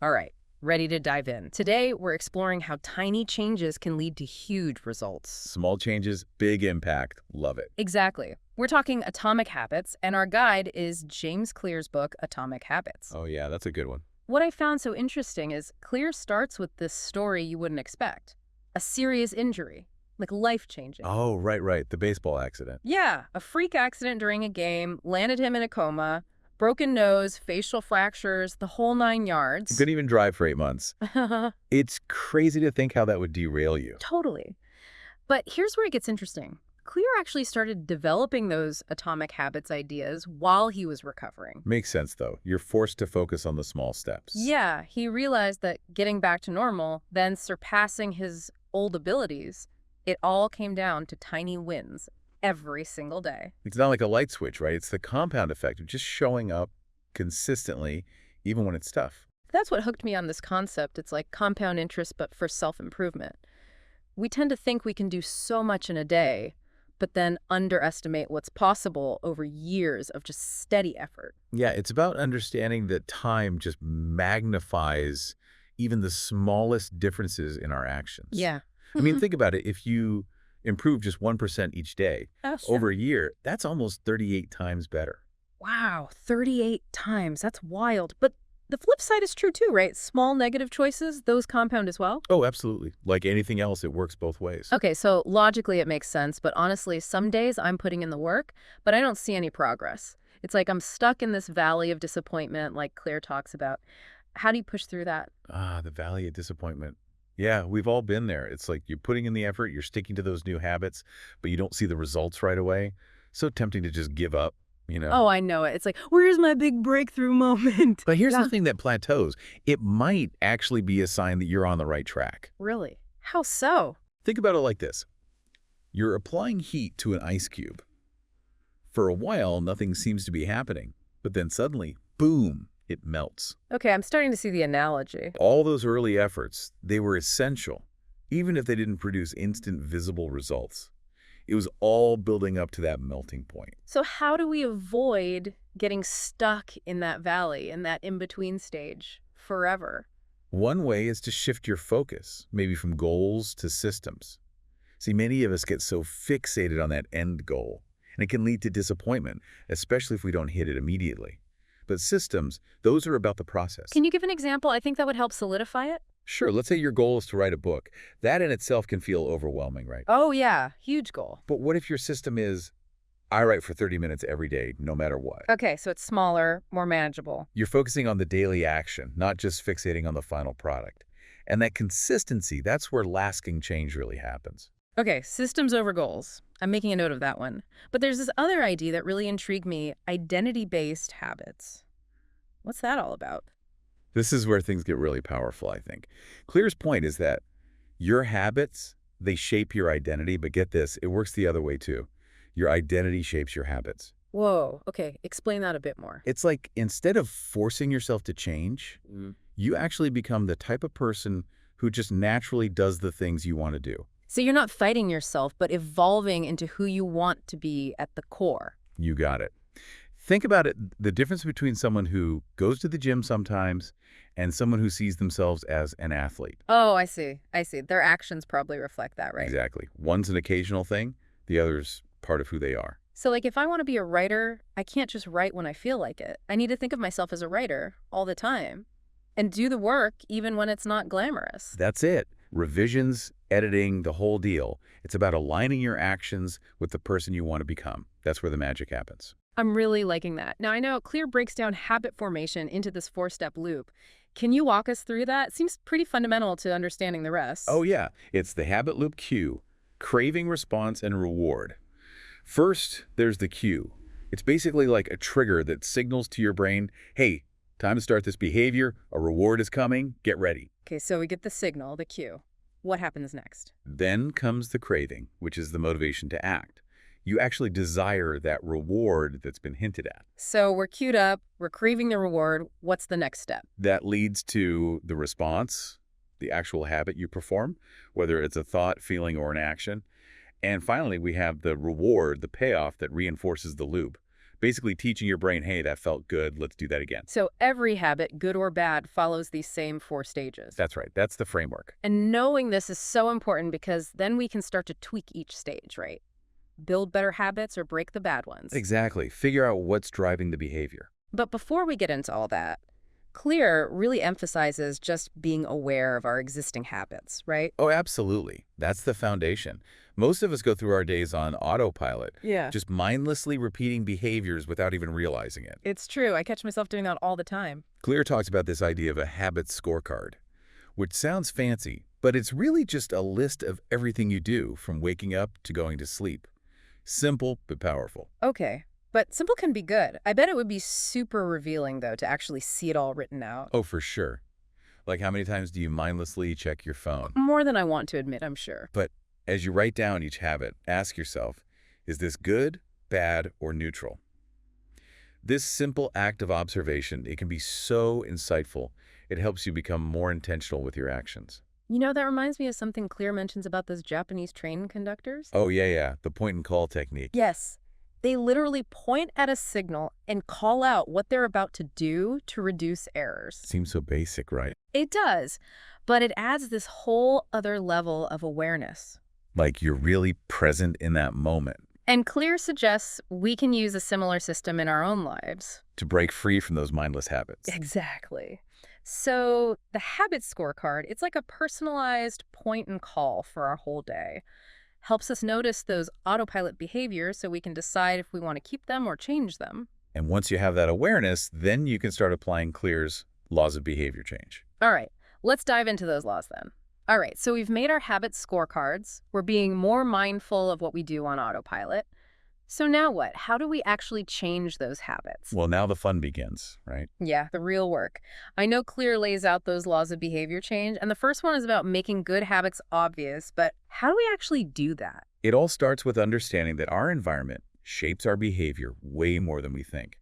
All right, ready to dive in. Today, we're exploring how tiny changes can lead to huge results. Small changes, big impact. Love it. Exactly. We're talking atomic habits, and our guide is James Clear's book, Atomic Habits. Oh, yeah, that's a good one. What I found so interesting is Clear starts with this story you wouldn't expect. A serious injury, like life-changing. Oh, right, right. The baseball accident. Yeah, a freak accident during a game landed him in a coma, broken nose, facial fractures, the whole nine You yards. couldn't even drive for 8 months. It's crazy to think how that would derail you. Totally. But here's where it gets interesting. Clear actually started developing those atomic habits ideas while he was recovering. Makes sense, though. You're forced to focus on the small steps. Yeah, he realized that getting back to normal, then surpassing his old abilities, it all came down to tiny wins every single day. It's not like a light switch, right? It's the compound effect of just showing up consistently, even when it's tough. That's what hooked me on this concept. It's like compound interest, but for self-improvement. We tend to think we can do so much in a day, but then underestimate what's possible over years of just steady effort. Yeah, it's about understanding that time just magnifies even the smallest differences in our actions. Yeah. I mean, think about it. If you improve just 1% each day Oh, sure. over a year, that's almost 38 times better. Wow, 38 times. That's wild. But the flip side is true too, right? Small negative choices, those compound as well? Oh, absolutely. Like anything else, it works both ways. Okay, so logically it makes sense, but honestly, some days I'm putting in the work, but I don't see any progress. It's like I'm stuck in this valley of disappointment, like Claire talks about. How do you push through that? Ah, the valley of disappointment. Yeah, we've all been there. It's like you're putting in the effort, you're sticking to those new habits, but you don't see the results right away. So tempting to just give up, you know? Oh, I know it. It's like, where's my big breakthrough moment? But here's Yeah, the thing that plateaus. It might actually be a sign that you're on the right track. really? How so? Think about it like this. You're applying heat to an ice cube. For a while, nothing seems to be happening, but then suddenly, boom, it melts. Okay, I'm starting to see the analogy. All those early efforts, they were essential, even if they didn't produce instant visible results. It was all building up to that melting point. So how do we avoid getting stuck in that valley, in that in-between stage, forever? One way is to shift your focus, maybe from goals to systems. See, many of us get so fixated on that end goal, and it can lead to disappointment, especially if we don't hit it immediately. But systems, those are about the process. Can you give an example? I think that would help solidify it. Sure, let's say your goal is to write a book. That in itself can feel overwhelming, right? Oh, yeah. Huge goal. But what if your system is, I write for 30 minutes every day, no matter what? Okay, so it's smaller, more manageable. You're focusing on the daily action, not just fixating on the final product. And that consistency, that's where lasting change really happens. Okay, systems over goals. I'm making a note of that one. But there's this other idea that really intrigued me, identity-based habits. What's that all about? This is where things get really powerful, I think. Clear's point is that your habits, they shape your identity, but get this, it works the other way too. Your identity shapes your habits. Whoa, okay, explain that a bit more. It's like instead of forcing yourself to change, you actually become the type of person who just naturally does the things you want to do. So you're not fighting yourself, but evolving into who you want to be at the core. You got it. Think about it, the difference between someone who goes to the gym sometimes and someone who sees themselves as an athlete. Oh, I see. I see. Their actions probably reflect that, right? Exactly. One's an occasional thing, the other's part of who they are. So, like, if I want to be a writer, I can't just write when I feel like it. I need to think of myself as a writer all the time and do the work even when it's not glamorous. That's it. Revisions, editing, the whole deal. It's about aligning your actions with the person you want to become. That's where the magic happens. I'm really liking that. Now, I know Clear breaks down habit formation into this four-step loop. Can you walk us through that? Seems pretty fundamental to understanding the rest. Oh yeah, it's the habit loop cue, craving, response, and reward. First, there's the cue. It's basically like a trigger that signals to your brain, hey, time to start this behavior, a reward is coming, get ready. Okay, so we get the signal, the cue. What happens next? Then comes the craving, which is the motivation to act. You actually desire that reward that's been hinted at. So we're queued up, we're craving the reward. What's the next step? That leads to the response, the actual habit you perform, whether it's a thought, feeling, or an action. And finally, we have the reward, the payoff that reinforces the loop. basically teaching your brain, hey, that felt good, let's do that again. So every habit, good or bad, follows these same 4 stages. That's right. That's the framework. And knowing this is so important because then we can start to tweak each stage, right? Build better habits or break the bad ones. Exactly. Figure out what's driving the behavior. But before we get into all that, Clear really emphasizes just being aware of our existing habits, right? Oh, absolutely. That's the foundation. Most of us go through our days on autopilot, Yeah. just mindlessly repeating behaviors without even realizing it. It's true. I catch myself doing that all the time. Clear talks about this idea of a habit scorecard, which sounds fancy, but it's really just a list of everything you do from waking up to going to sleep. Simple but powerful. Okay. But simple can be good. I bet it would be super revealing, though, to actually see it all written out. Oh, for sure. Like how many times do you mindlessly check your phone? More than I want to admit, I'm sure. But as you write down each habit, ask yourself, is this good, bad, or neutral? This simple act of observation, it can be so insightful. It helps you become more intentional with your actions. You know, that reminds me of something Clear mentions about those Japanese train conductors. Oh, yeah. The point and call technique. Yes. They literally point at a signal and call out what they're about to do to reduce errors. Seems so basic, right? It does, but it adds this whole other level of awareness. Like you're really present in that moment And Clear suggests we can use a similar system in our own lives. to break free from those mindless habits. Exactly. So the habit scorecard, it's like a personalized point and call for our whole day. Helps us notice those autopilot behaviors so we can decide if we want to keep them or change them. And once you have that awareness, then you can start applying Clear's laws of behavior change. All right, let's dive into those laws then. All right, so we've made our habit scorecards. We're being more mindful of what we do on autopilot. So now what? How do we actually change those habits? Well, now the fun begins, right? Yeah, the real work. I know Clear lays out those laws of behavior change, and the first one is about making good habits obvious, but how do we actually do that? It all starts with understanding that our environment shapes our behavior way more than we think.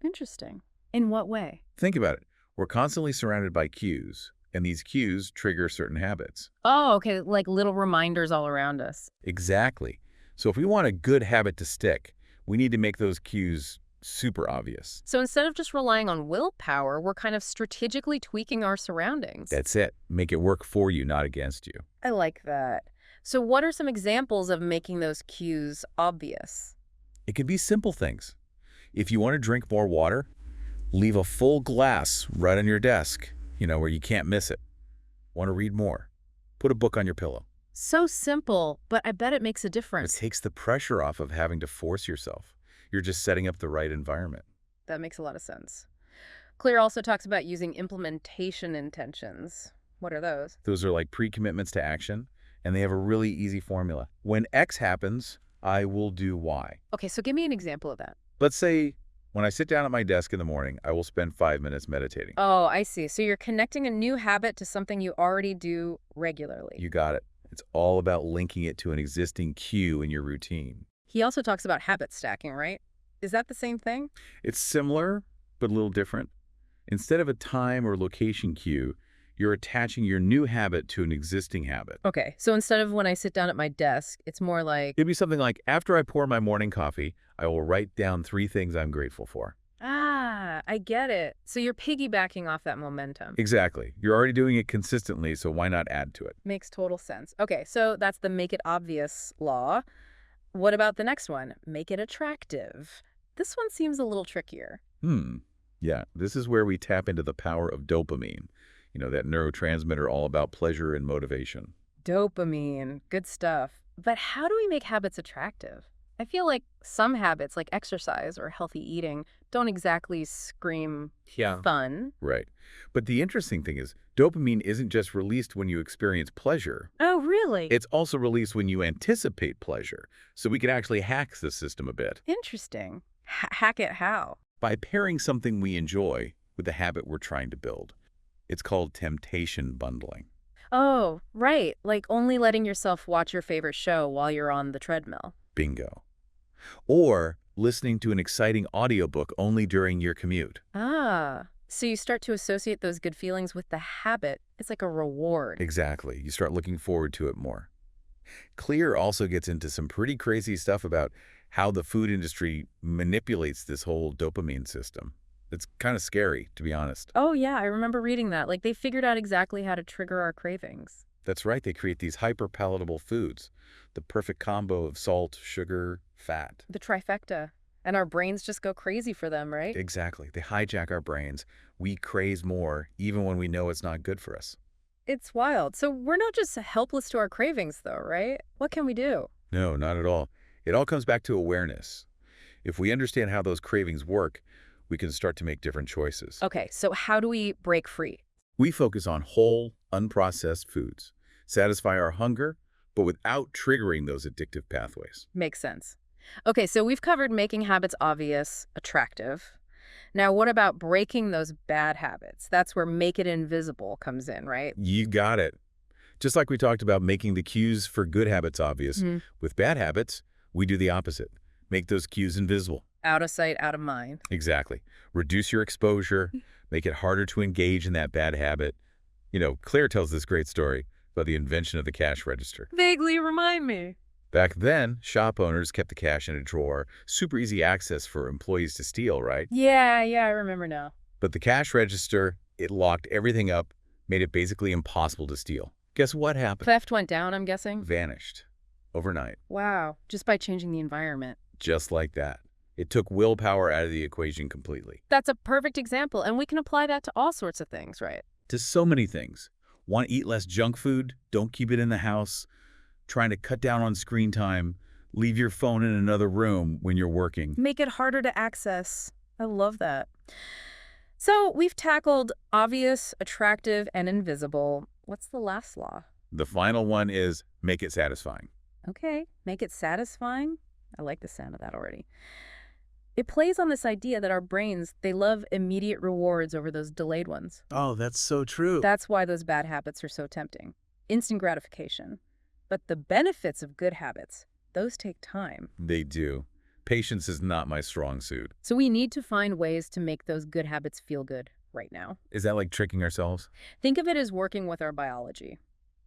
Interesting. In what way? Think about it. We're constantly surrounded by cues, and these cues trigger certain habits. Oh, okay, like little reminders all around us. Exactly. So if we want a good habit to stick, we need to make those cues super obvious. So instead of just relying on willpower, we're kind of strategically tweaking our surroundings. That's it. Make it work for you, not against you. I like that. So what are some examples of making those cues obvious? It can be simple things. If you want to drink more water, leave a full glass right on your desk, where you can't miss it. Want to read more? Put a book on your pillow. So simple, but I bet it makes a It difference. takes the pressure off of having to force yourself. You're just setting up the right environment. That makes a lot of sense. Clear also talks about using implementation intentions. What are those? Those are like pre-commitments to action, and they have a really easy formula. When X happens, I will do Y. Okay, so give me an example of that. Let's say when I sit down at my desk in the morning, I will spend 5 minutes meditating. Oh, I see. So you're connecting a new habit to something you already do regularly. You got it. It's all about linking it to an existing cue in your routine. He also talks about habit stacking, right? Is that the same thing? It's similar, but a little different. Instead of a time or location cue, you're attaching your new habit to an existing habit. Okay, so instead of when I sit down at my desk, it's more like, It'd be something like, after I pour my morning coffee, I will write down 3 things I'm grateful for. I get it. So you're piggybacking off that momentum. Exactly. You're already doing it consistently, so why not add to it? Makes total sense. Okay, so that's the make it obvious law. What about the next one? Make it attractive. This one seems a little trickier. Yeah, this is where we tap into the power of dopamine. That neurotransmitter all about pleasure and motivation. Dopamine, good stuff. But how do we make habits attractive? I feel like some habits, like exercise or healthy eating, don't exactly scream fun. Right. But the interesting thing is, dopamine isn't just released when you experience pleasure. Oh, really? It's also released when you anticipate pleasure. So we can actually hack the system a bit Interesting. Hack it how? by pairing something we enjoy with the habit we're trying to build. It's called temptation bundling. Oh, right. Like only letting yourself watch your favorite show while you're on the treadmill. Bingo. Or listening to an exciting audiobook only during your commute. So you start to associate those good feelings with the habit. It's like a reward. Exactly. You start looking forward to it more. Clear also gets into some pretty crazy stuff about how the food industry manipulates this whole dopamine system. It's kind of scary, to be honest. Oh, yeah, I remember reading that. Like, they figured out exactly how to trigger our cravings. That's right, they create these hyper-palatable foods, the perfect combo of salt, sugar, fat. The trifecta. And our brains just go crazy for them, right? Exactly. They hijack our brains. We crave more, even when we know it's not good for us. It's wild. So we're not just helpless to our cravings, though, right? What can we do? No, not at all. It all comes back to awareness. If we understand how those cravings work, we can start to make different choices. Okay, so how do we break free? We focus on whole, unprocessed foods, satisfy our hunger, but without triggering those addictive pathways. Makes sense. Okay, so we've covered making habits obvious, attractive. Now, what about breaking those bad habits? That's where make it invisible comes in, right? You got it. Just like we talked about making the cues for good habits obvious, Mhm. with bad habits, we do the opposite. Make those cues invisible. Out of sight, out of mind. Exactly. Reduce your exposure, make it harder to engage in that bad habit. You know, Claire tells this great story about the invention of the cash register. Vaguely remind me. Back then, shop owners kept the cash in a drawer, super easy access for employees to steal, right? Yeah, I remember now. But the cash register, it locked everything up, made it basically impossible to steal. Guess what happened? Theft went down, I'm guessing? Vanished. Overnight. Wow, just by changing the environment. Just like that. It took willpower out of the equation completely. That's a perfect example, and we can apply that to all sorts of things, right? To so many things. Want to eat less junk food? Don't keep it in the house. Trying to cut down on screen time. Leave your phone in another room when you're working. Make it harder to access. I love that. So we've tackled obvious, attractive, and invisible. What's the last law? The final one is make it satisfying. Okay, make it satisfying. I like the sound of that already. It plays on this idea that our brains, they love immediate rewards over those delayed ones. Oh, that's so true. That's why those bad habits are so tempting. Instant gratification. But the benefits of good habits, those take time. They do. Patience is not my strong suit. So we need to find ways to make those good habits feel good right now. Is that like tricking ourselves? Think of it as working with our biology.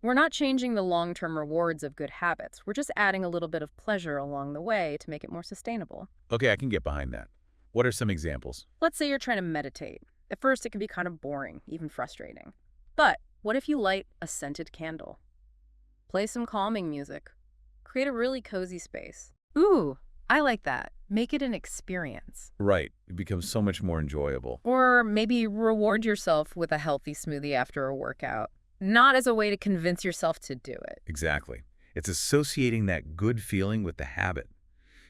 We're not changing the long-term rewards of good habits. We're just adding a little bit of pleasure along the way to make it more sustainable. Okay, I can get behind that. What are some examples? Let's say you're trying to meditate. At first, it can be kind of boring, even frustrating. But what if you light a scented candle? Play some calming music. Create a really cozy space. Ooh, I like that. Make it an experience. Right. It becomes so much more enjoyable. Or maybe reward yourself with a healthy smoothie after a workout. Not as a way to convince yourself to do it. Exactly. It's associating that good feeling with the habit.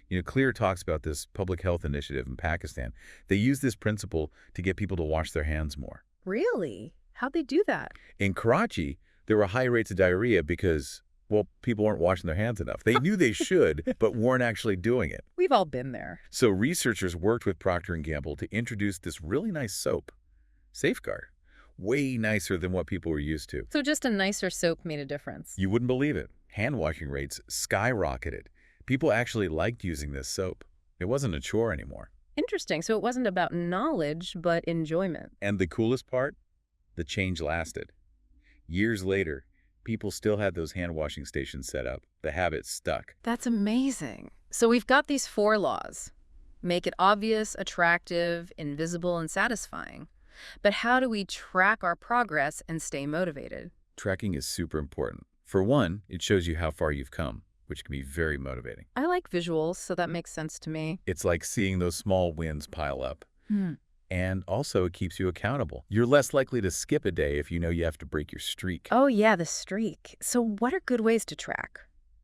You know, Clear talks about this public health initiative in Pakistan. They use this principle to get people to wash their hands more. Really? How'd they do that? In Karachi, there were high rates of diarrhea because, well, people weren't washing their hands enough. They knew they should, but weren't actually doing it. We've all been there. So researchers worked with Procter & Gamble to introduce this really nice soap, Safeguard. Way nicer than what people were used to. So just a nicer soap made a difference. You wouldn't believe it. Hand washing rates skyrocketed. People actually liked using this soap. It wasn't a chore anymore. Interesting. So it wasn't about knowledge, but enjoyment. And the coolest part? The change lasted. Years later, people still had those hand washing stations set up. The habit stuck. That's amazing. So we've got these 4 laws. Make it obvious, attractive, invisible, and satisfying. But how do we track our progress and stay motivated? Tracking is super important. For one, it shows you how far you've come, which can be very motivating. I like visuals, so that makes sense to me. It's like seeing those small wins pile up. Hmm. And also, it keeps you accountable. You're less likely to skip a day if you know you have to break your streak. Oh yeah, the streak. So what are good ways to track?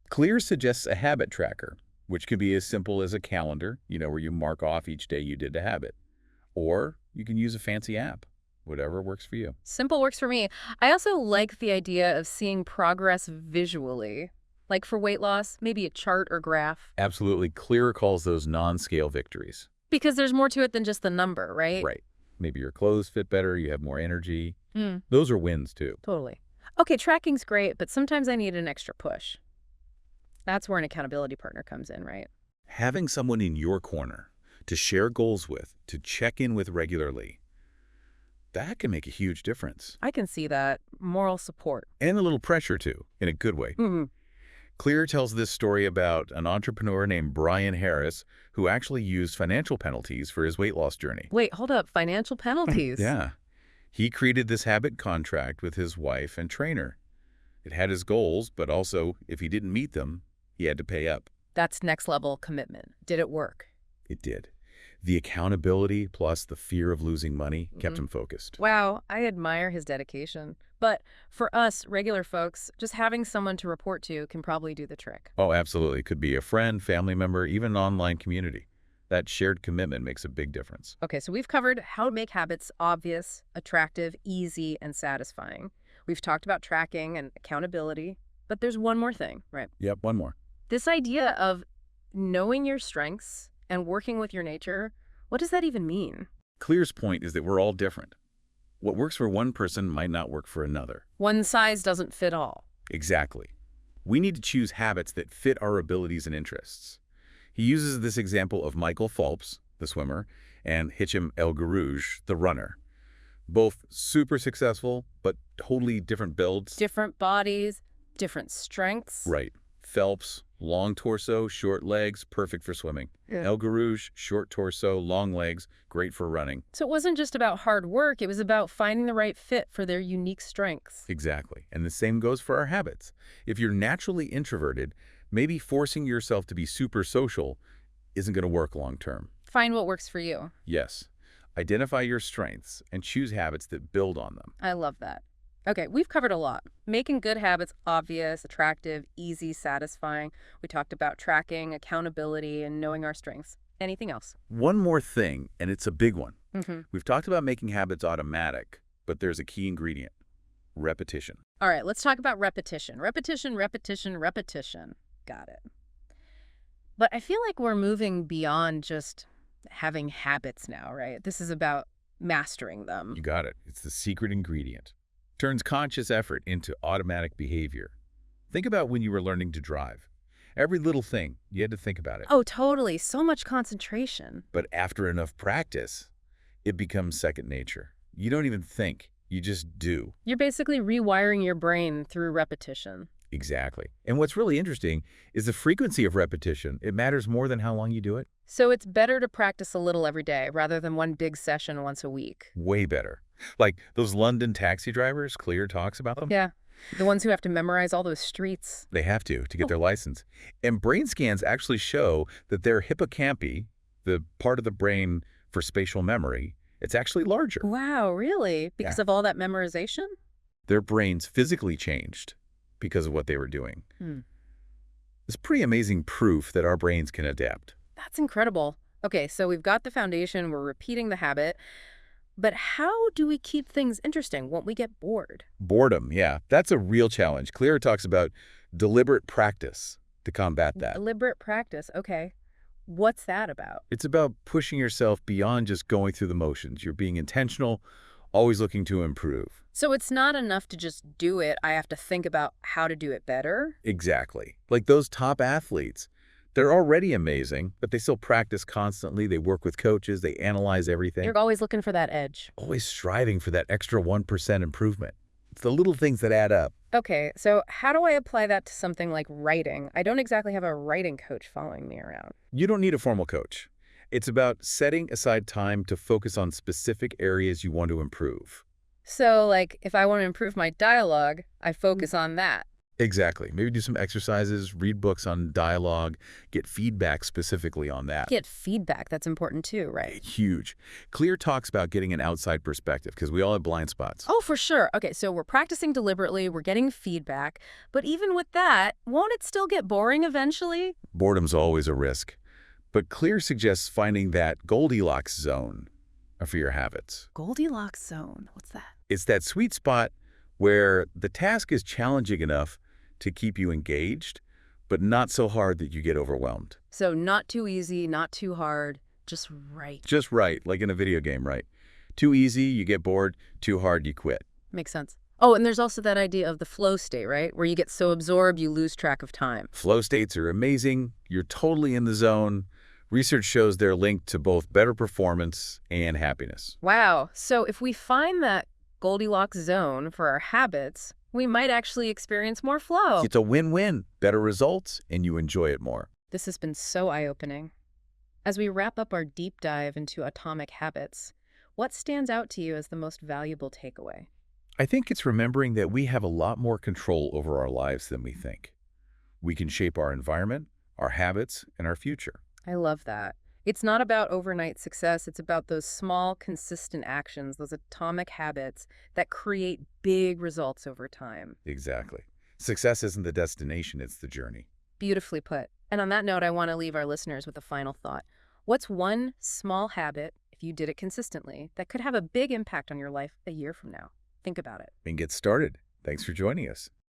Clear suggests a habit tracker, which could be as simple as a calendar, where you mark off each day you did a habit. Or you can use a fancy app, whatever works for you. Simple works for me. I also like the idea of seeing progress visually. Like for weight loss, maybe a chart or graph. Absolutely. Clear calls those non-scale victories. Because there's more to it than just the number, right? Right. Maybe your clothes fit better, you have more energy. Mm, Those are wins, too. totally. Okay, tracking's great, but sometimes I need an extra push. That's where an accountability partner comes in, right? Having someone in your corner to share goals with, to check in with regularly, that can make a huge difference. I can see that. Moral support. And a little pressure, too, in a good way. Mm-hmm. Clear tells this story about an entrepreneur named Brian Harris who actually used financial penalties for his weight loss journey. Wait, hold up. Financial penalties. Yeah. He created this habit contract with his wife and trainer. It had his goals, but also, if he didn't meet them, he had to pay up. That's next level commitment. Did it work? It did. The accountability plus the fear of losing money kept him focused. Wow, I admire his dedication. But for us, regular folks, just having someone to report to can probably do the trick. Oh, absolutely. It could be a friend, family member, even an online community. That shared commitment makes a big difference. Okay, so we've covered how to make habits obvious, attractive, easy, and satisfying. We've talked about tracking and accountability, but there's one more thing, right? Yep, one more. This idea of knowing your strengths and working with your nature, what does that even mean? Clear's point is that we're all different. What works for one person might not work for another. One size doesn't fit all. Exactly. We need to choose habits that fit our abilities and interests. He uses this example of Michael Phelps, the swimmer, and Hicham El Guerrouj, the runner. Both super successful, but totally different builds. Different bodies, different strengths. Right. Phelps, long torso, short legs, perfect for swimming. Yeah. El Guerrouj, short torso, long legs, great for running. So it wasn't just about hard work, it was about finding the right fit for their unique strengths. Exactly. And the same goes for our habits. If you're naturally introverted, maybe forcing yourself to be super social isn't going to work long term. Find what works for you. Yes. Identify your strengths and choose habits that build on them. I love that. Okay, we've covered a lot. Making good habits obvious, attractive, easy, satisfying. We talked about tracking, accountability, and knowing our strengths. Anything else? One more thing, and it's a big one. Mm-hmm. We've talked about making habits automatic, but there's a key ingredient: repetition. All right, let's talk about repetition. Repetition, repetition, repetition. Got it. But I feel like we're moving beyond just having habits now, right? This is about mastering them. You got it. It's the secret ingredient. Turns conscious effort into automatic behavior. Think about when you were learning to drive. Every little thing, you had to think about it. Oh, totally. So much concentration. But after enough practice, it becomes second nature. You don't even think, you just do. You're basically rewiring your brain through repetition. Exactly. And what's really interesting is the frequency of repetition. It matters more than how long you do it. So it's better to practice a little every day rather than one big session once a week. Way better. Like those London taxi drivers, Clear talks about them. Yeah, the ones who have to memorize all those streets. They have to get their license. And brain scans actually show that their hippocampi, the part of the brain for spatial memory, it's actually larger. Wow, really? Because of all that memorization? Their brains physically changed because of what they were doing. Hmm. It's pretty amazing proof that our brains can adapt. That's incredible. Okay, so we've got the foundation, we're repeating the habit, but how do we keep things interesting? Won't we get bored? Boredom, yeah, that's a real challenge. Clear talks about deliberate practice to combat that. Deliberate practice, okay. What's that about? It's about pushing yourself beyond just going through the motions. You're being intentional, always looking to improve. So it's not enough to just do it, I have to think about how to do it better? Exactly. Like those top athletes. They're already amazing, but they still practice constantly. They work with coaches. They analyze everything. You're always looking for that edge. Always striving for that extra 1% improvement. It's the little things that add up. Okay, so how do I apply that to something like writing? I don't exactly have a writing coach following me around. You don't need a formal coach. It's about setting aside time to focus on specific areas you want to improve. So, like, if I want to improve my dialogue, I focus on that. Exactly. Maybe do some exercises, read books on dialogue, get feedback specifically on that. Get feedback, that's important too, right? Huge. Clear talks about getting an outside perspective because we all have blind spots. Oh, for sure. Okay, so we're practicing deliberately, we're getting feedback, but even with that, won't it still get boring eventually? Boredom's always a risk. But Clear suggests finding that Goldilocks zone for your habits. Goldilocks zone, what's that? It's that sweet spot where the task is challenging enough to keep you engaged, but not so hard that you get overwhelmed. So not too easy, not too hard, just right. Just right, like in a video game, right? Too easy, you get bored. Too hard, you quit. Makes sense. Oh, and there's also that idea of the flow state, right? Where you get so absorbed, you lose track of time. Flow states are amazing. You're totally in the zone. Research shows they're linked to both better performance and happiness. Wow. So if we find that Goldilocks zone for our habits, we might actually experience more flow. It's a win-win. Better results, and you enjoy it more. This has been so eye-opening. As we wrap up our deep dive into atomic habits, what stands out to you as the most valuable takeaway? I think it's remembering that we have a lot more control over our lives than we think. We can shape our environment, our habits, and our future. I love that. It's not about overnight success, it's about those small, consistent actions, those atomic habits that create big results over time. Exactly. Success isn't the destination, it's the journey. Beautifully put. And on that note, I want to leave our listeners with a final thought. What's one small habit, if you did it consistently, that could have a big impact on your life a year from now? Think about it. And get started. Thanks for joining us.